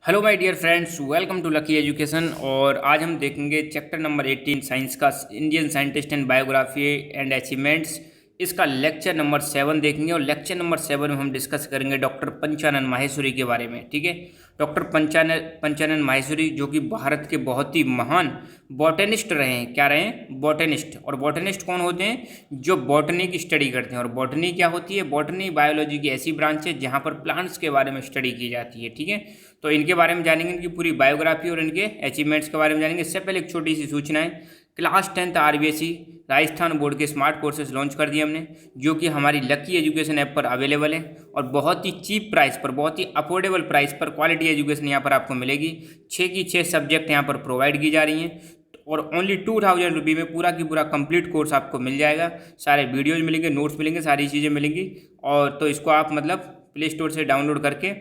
Hello my dear friends, welcome to lucky education. और आज हम देखेंगे चैप्टर नंबर 18 साइंस का Indian scientist and biography and achievements. इसका लेक्चर नंबर 7 देखेंगे और लेक्चर नंबर 7 में हम डिस्कस करेंगे डॉक्टर पंचानन माहेश्वरी के बारे में। ठीक है, डॉक्टर पंचानन माहेश्वरी जो कि भारत के बहुत ही महान बॉटनिस्ट रहे हैं। क्या रहे हैं? बॉटनिस्ट। और बॉटनिस्ट कौन होते हैं? जो बॉटनी की स्टडी करते हैं। और बॉटनी क्या होती है? बॉटनी बायोलॉजी की ऐसी ब्रांच है जहाँ पर प्लांट्स के बारे में स्टडी की जाती है। ठीक है, तो इनके बारे में जानेंगे, इनकी पूरी बायोग्राफी और इनके अचीवमेंट्स के बारे में जानेंगे। इससे पहले एक छोटी सी सूचना है, class 10th RBSE Rajasthan board के स्मार्ट कोर्सेज लॉन्च कर दिए हमने, जो कि हमारी लकी एजुकेशन ऐप पर अवेलेबल है और बहुत ही चीप प्राइस पर, बहुत ही अफोर्डेबल प्राइस पर क्वालिटी एजुकेशन यहाँ पर आपको मिलेगी। 6 की 6 सब्जेक्ट यहाँ पर प्रोवाइड की जा रही हैं और ओनली 2000 रुपये में पूरा की पूरा कंप्लीट कोर्स आपको मिल जाएगा। सारे वीडियोज़ मिलेंगे, नोट्स मिलेंगे, सारी चीज़ें मिलेंगी। और तो इसको आप मतलब प्ले स्टोर से डाउनलोड करके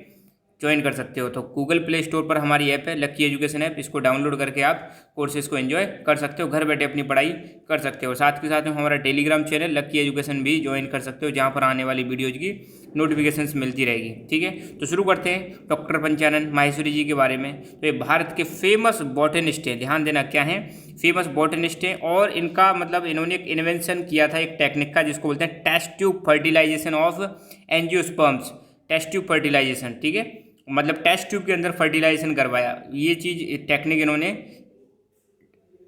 ज्वाइन कर सकते हो। तो गूगल प्ले स्टोर पर हमारी ऐप है लकी एजुकेशन ऐप, इसको डाउनलोड करके आप कोर्सेज को एंजॉय कर सकते हो, घर बैठे अपनी पढ़ाई कर सकते हो। साथ के साथ में हमारा टेलीग्राम चैनल लकी एजुकेशन भी ज्वाइन कर सकते हो, जहाँ पर आने वाली वीडियोज़ की नोटिफिकेशंस मिलती रहेगी। ठीक है, तो शुरू करते हैं डॉक्टर पंचानन माहेश्वरी जी के बारे में। तो ये भारत के फेमस बॉटनिस्ट हैं। ध्यान देना, क्या है? फेमस बॉटनिस्ट हैं। और इनका मतलब इन्होंने एक इन्वेंशन किया था एक टेक्निक का, जिसको बोलते हैं test tube fertilization of angiosperms. Test tube fertilization, ठीक है, मतलब टेस्ट ट्यूब के अंदर फर्टिलाइजेशन करवाया। ये चीज़ टेक्निक इन्होंने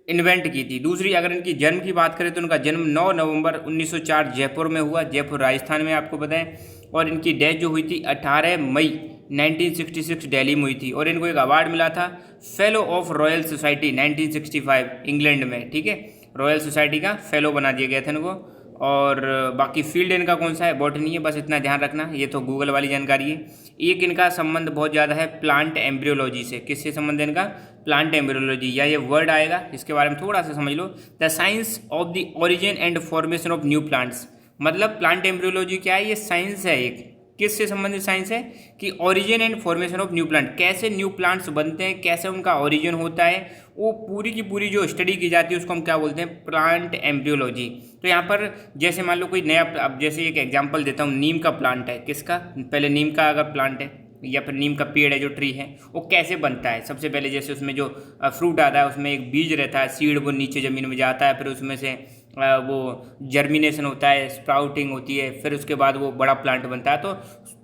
इन्वेंट की थी। दूसरी, अगर इनकी जन्म की बात करें तो इनका जन्म 9 नवंबर 1904 जयपुर में हुआ, जयपुर राजस्थान में, आपको पता है। और इनकी डेथ जो हुई थी 18 मई 1966 दिल्ली में हुई थी। और इनको एक अवार्ड मिला था fellow of royal society 1965 England में। ठीक है, रॉयल सोसाइटी का फेलो बना दिया गया था इनको। और बाकी फील्ड इनका कौन सा है? बॉटनी है, बस इतना ध्यान रखना, ये तो गूगल वाली जानकारी है। एक इनका संबंध बहुत ज़्यादा है प्लांट एम्ब्रियोलॉजी से। किससे संबंध है इनका? प्लांट एम्ब्रियोलॉजी, या ये वर्ड आएगा इसके बारे में थोड़ा सा समझ लो। The science of the origin and formation of new plants. मतलब प्लांट एम्ब्रियोलॉजी क्या है? ये साइंस है एक। किससे संबंधित साइंस है? कि origin and formation of new plant, कैसे न्यू प्लांट्स बनते हैं, कैसे उनका ओरिजिन होता है, वो पूरी की पूरी जो स्टडी की जाती है उसको हम क्या बोलते हैं? Plant embryology. तो यहाँ पर जैसे मान लो कोई नया, अब जैसे एक एग्जांपल देता हूँ, नीम का प्लांट है। किसका? पहले नीम का अगर प्लांट है या फिर नीम का पेड़ है, जो ट्री है, वो कैसे बनता है? सबसे पहले जैसे उसमें जो फ्रूट आता है उसमें एक बीज रहता है, सीड, वो नीचे ज़मीन में जाता है, फिर उसमें से वो जर्मिनेशन होता है, स्प्राउटिंग होती है, फिर उसके बाद वो बड़ा प्लांट बनता है। तो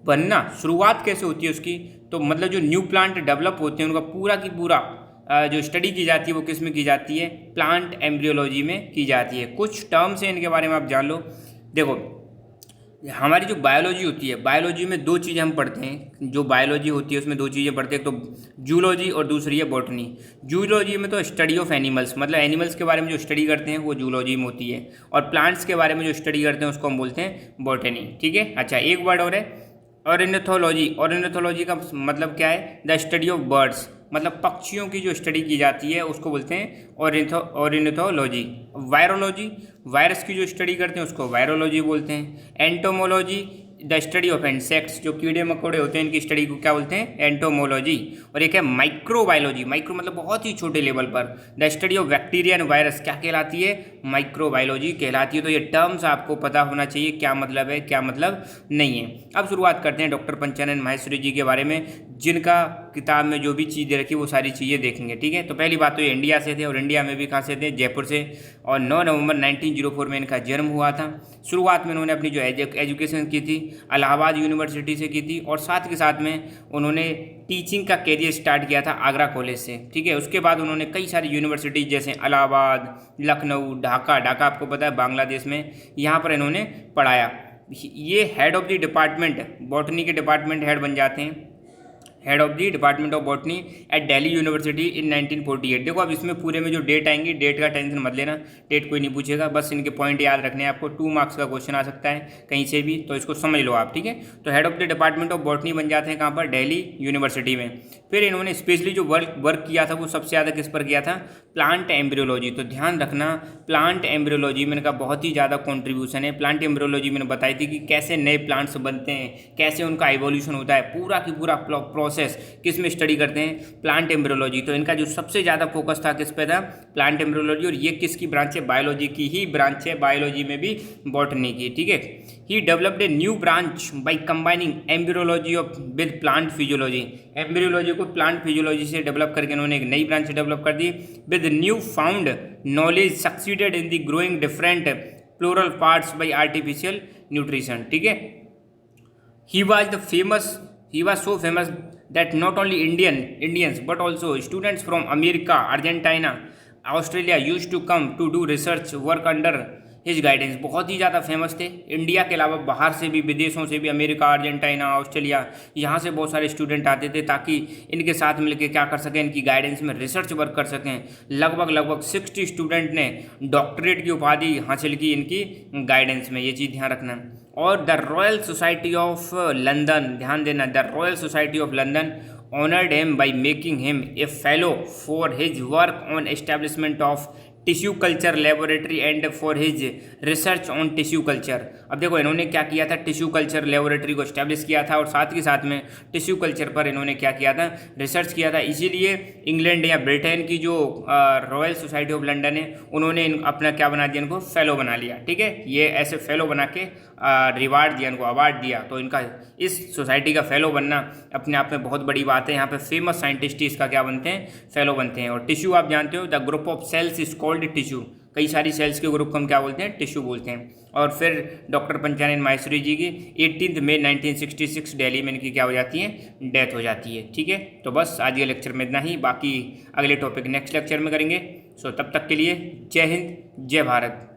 बनना शुरुआत कैसे होती है उसकी? तो मतलब जो न्यू प्लांट डेवलप होते हैं उनका पूरा की पूरा जो स्टडी की जाती है वो किस में की जाती है? प्लांट एम्ब्रियोलॉजी में की जाती है। कुछ टर्म्स हैं इनके बारे में आप जान लो। देखो, हमारी जो बायोलॉजी होती है, बायोलॉजी में दो चीज़ें हम पढ़ते हैं। जो बायोलॉजी होती है उसमें दो चीज़ें पढ़ते हैं, तो जूलॉजी और दूसरी है बॉटनी। जूलॉजी में तो स्टडी ऑफ एनिमल्स, मतलब एनिमल्स के बारे में जो स्टडी करते हैं वो जूलॉजी में होती है। और प्लांट्स के बारे में जो स्टडी करते हैं उसको हम बोलते हैं बॉटनी। ठीक है, अच्छा, एक वर्ड और है ऑर्निथोलॉजी। ऑर्निथोलॉजी का मतलब क्या है? द स्टडी ऑफ बर्ड्स, मतलब पक्षियों की जो स्टडी की जाती है उसको बोलते हैं ऑर्निथोलॉजी। वायरोलॉजी, वायरस की जो स्टडी करते हैं उसको वायरोलॉजी बोलते हैं। Entomology, the study of insects, जो कीड़े मकोड़े होते हैं इनकी स्टडी को क्या बोलते हैं? एंटोमोलॉजी। और एक है माइक्रोबायोलॉजी, माइक्रो मतलब बहुत ही छोटे लेवल पर, the study of bacteria and virus, क्या कहलाती है? माइक्रोबायोलॉजी कहलाती है। तो ये टर्म्स आपको पता होना चाहिए, क्या मतलब है, क्या मतलब नहीं है। अब शुरुआत करते हैं डॉक्टर पंचानन माहेश्वरी जी के बारे में, जिनका किताब में जो भी चीज़ें रखी वो सारी चीज़ें देखेंगे। ठीक है, तो पहली बात तो ये इंडिया से थे, और इंडिया में भी कहाँ से थे? जयपुर से। और 9 नवंबर 1904 में इनका जन्म हुआ था। शुरुआत में उन्होंने अपनी जो एजुकेशन की थी इलाहाबाद यूनिवर्सिटी से की थी, और साथ के साथ में उन्होंने टीचिंग का कैरियर स्टार्ट किया था आगरा कॉलेज से। ठीक है, उसके बाद उन्होंने कई सारी यूनिवर्सिटीज जैसे इलाहाबाद, लखनऊ, ढाका, ढाका आपको पता है बांग्लादेश में, यहाँ पर इन्होंने पढ़ाया। ये head of the department, botany के डिपार्टमेंट हेड बन जाते हैं, head of the department of botany at Delhi university in 1948। देखो, अब इसमें पूरे में जो डेट आएंगी, डेट का टेंशन मत लेना, डेट कोई नहीं पूछेगा, बस इनके पॉइंट याद रखने हैं आपको। 2 मार्क्स का क्वेश्चन आ सकता है कहीं से भी, तो इसको समझ लो आप। ठीक है, तो head of the department of botany बन जाते हैं कहाँ पर? दिल्ली यूनिवर्सिटी में। फिर इन्होंने स्पेशली जो वर्क किया था वो सबसे ज़्यादा किस पर किया था? Plant embryology. तो ध्यान रखना, प्लांट एम्ब्रियोलॉजी में इनका बहुत ही ज़्यादा कॉन्ट्रीब्यूशन है। प्लांट एम्ब्रियोलॉजी मैंने बताई थी कि कैसे नए प्लांट्स बनते हैं, कैसे उनका इवोल्यूशन होता है, पूरा की पूरा प्रोसेस किस में स्टडी करते हैं, प्लांट एम्ब्रियोलॉजी। तो इनका जो सबसे ज़्यादा फोकस था किस पे था, प्लांट एम्ब्रियोलॉजी। और ये किसकी ब्रांच है, बायोलॉजी की ही ब्रांच है, बायोलॉजी में भी बॉटनी की, ठीक है। He developed a new branch by combining embryology of with plant physiology. Embryology को प्लांट फिजियोलॉजी से डेवलप करके इन्होंने एक नई ब्रांच डेवलप कर दी। With new found knowledge succeeded in the growing different plural parts by artificial nutrition, ठीक है। He was so famous that not only Indians but also students from America, Argentina, Australia used to come to do research work under his guidance। बहुत ही ज़्यादा famous थे, India के अलावा बाहर से भी, विदेशों से भी, अमेरिका, अर्जेंटीना, ऑस्ट्रेलिया, यहाँ से बहुत सारे स्टूडेंट आते थे ताकि इनके साथ मिलकर क्या कर सकें, इनकी गाइडेंस में रिसर्च वर्क कर सकें। लगभग 60 स्टूडेंट ने डॉक्टरेट की उपाधि हासिल की इनकी गाइडेंस में, ये चीज़ ध्यान रखना। और the royal society of London, ध्यान देना, the royal society of London honoured him by making him a fellow for his work on establishment of tissue culture laboratory and for his research on tissue culture. अब देखो इन्होंने क्या किया था, tissue culture laboratory को establish किया था और साथ ही साथ में टिश्यू कल्चर पर इन्होंने क्या किया था, रिसर्च किया था। इसीलिए इंग्लैंड या ब्रिटेन की जो रॉयल सोसाइटी ऑफ लंदन है उन्होंने अपना क्या बना दिया, इनको फेलो बना लिया, ठीक है। ये ऐसे फेलो बना के रिवार्ड दिया, इनको अवार्ड दिया। तो इनका इस सोसाइटी का फेलो बनना अपने आप में बहुत बड़ी बात है। यहाँ पे फेमस साइंटिस्ट ही इसका क्या बनते हैं, फेलो बनते हैं। और टिश्यू आप जानते हो, the group of cells is called tissue. कई सारी सेल्स के ग्रुप को हम क्या बोलते हैं, टिश्यू बोलते हैं। और फिर डॉक्टर पंचानन माहेश्वरी जी की 18 मई 1966 दिल्ली में इनकी क्या हो जाती है, डेथ हो जाती है, ठीक है। तो बस आज के लेक्चर में इतना ही, बाकी अगले टॉपिक नेक्स्ट लेक्चर में करेंगे। सो तब तक के लिए जय हिंद, जय भारत।